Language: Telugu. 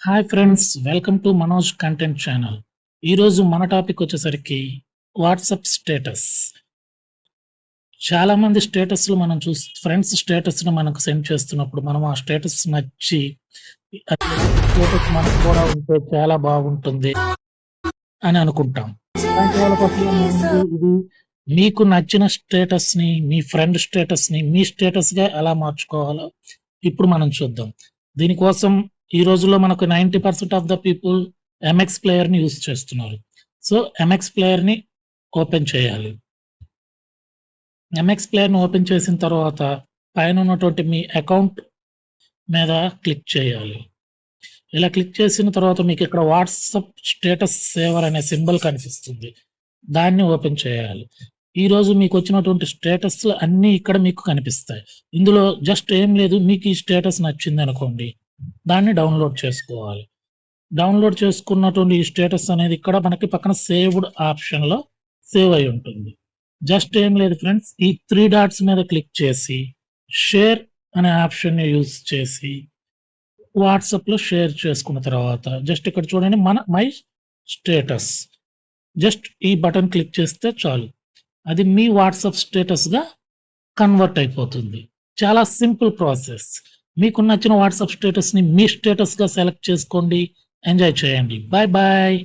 Hi friends, welcome to Manoj content channel. ఈరోజు మన టాపిక్ వచ్చేసరికి వాట్సాప్ స్టేటస్. చాలామంది స్టేటస్‌లు మనం ఫ్రెండ్స్ స్టేటస్‌ని మనకు సెండ్ చేస్తున్నప్పుడు మనం ఆ స్టేటస్ నచ్చి అదే స్టేటస్ మనకు కూడా ఉంటే చాలా బాగుంటుంది అని అనుకుంటాం. అలాంటి వాళ్ళ కోసం ఇది మీకు నచ్చిన స్టేటస్‌ని, మీ ఫ్రెండ్ స్టేటస్‌ని మీ స్టేటస్‌గా ఎలా మార్చుకోవాలో ఇప్పుడు మనం చూద్దాం. దీనికోసం ఈ రోజుల్లో మనకు 90% ఆఫ్ ద పీపుల్ ఎంఎక్స్ ప్లేయర్‌ని యూజ్ చేస్తున్నారు. సో, ఎంఎక్స్ ప్లేయర్‌ని ఓపెన్ చేయాలి. ఎంఎక్స్ ప్లేయర్‌ని ఓపెన్ చేసిన తర్వాత పైన ఉన్నటువంటి మీ అకౌంట్ మీద క్లిక్ చేయాలి. ఇలా క్లిక్ చేసిన తర్వాత మీకు ఇక్కడ వాట్సాప్ స్టేటస్ సేవర్ అనే సింబల్ కనిపిస్తుంది. దాన్ని ఓపెన్ చేయాలి. ఈరోజు మీకు వచ్చినటువంటి స్టేటస్‌లు అన్నీ ఇక్కడ మీకు కనిపిస్తాయి. ఇందులో జస్ట్ ఏం లేదు, మీకు ఈ స్టేటస్ నచ్చిందనుకోండి, దాన్ని డౌన్‌లోడ్ చేసుకోవాలి. డౌన్‌లోడ్ చేసుకున్నటువంటి ఈ స్టేటస్ అనేది ఇక్కడ మనకి పక్కన సేవ్డ్ ఆప్షన్‌లో సేవ్ అయి ఉంటుంది. జస్ట్ ఏం లేదు ఫ్రెండ్స్, ఈ 3 డాట్స్ మీద క్లిక్ చేసి షేర్ అనే ఆప్షన్‌ని యూజ్ చేసి వాట్సాప్‌లో షేర్ చేసుకున్న తర్వాత జస్ట్ ఇక్కడ చూడండి, మై స్టేటస్. జస్ట్ ఈ బటన్ క్లిక్ చేస్తే చాలు. అది మీ వాట్సాప్ స్టేటస్‌గా కన్వర్ట్ అయిపోతుంది. చాలా సింపుల్ ప్రాసెస్. మీకు నచ్చిన వాట్సాప్ స్టేటస్‌ని మీ స్టేటస్‌గా సెలెక్ట్ చేసుకోండి. ఎంజాయ్ చేయండి. Bye bye.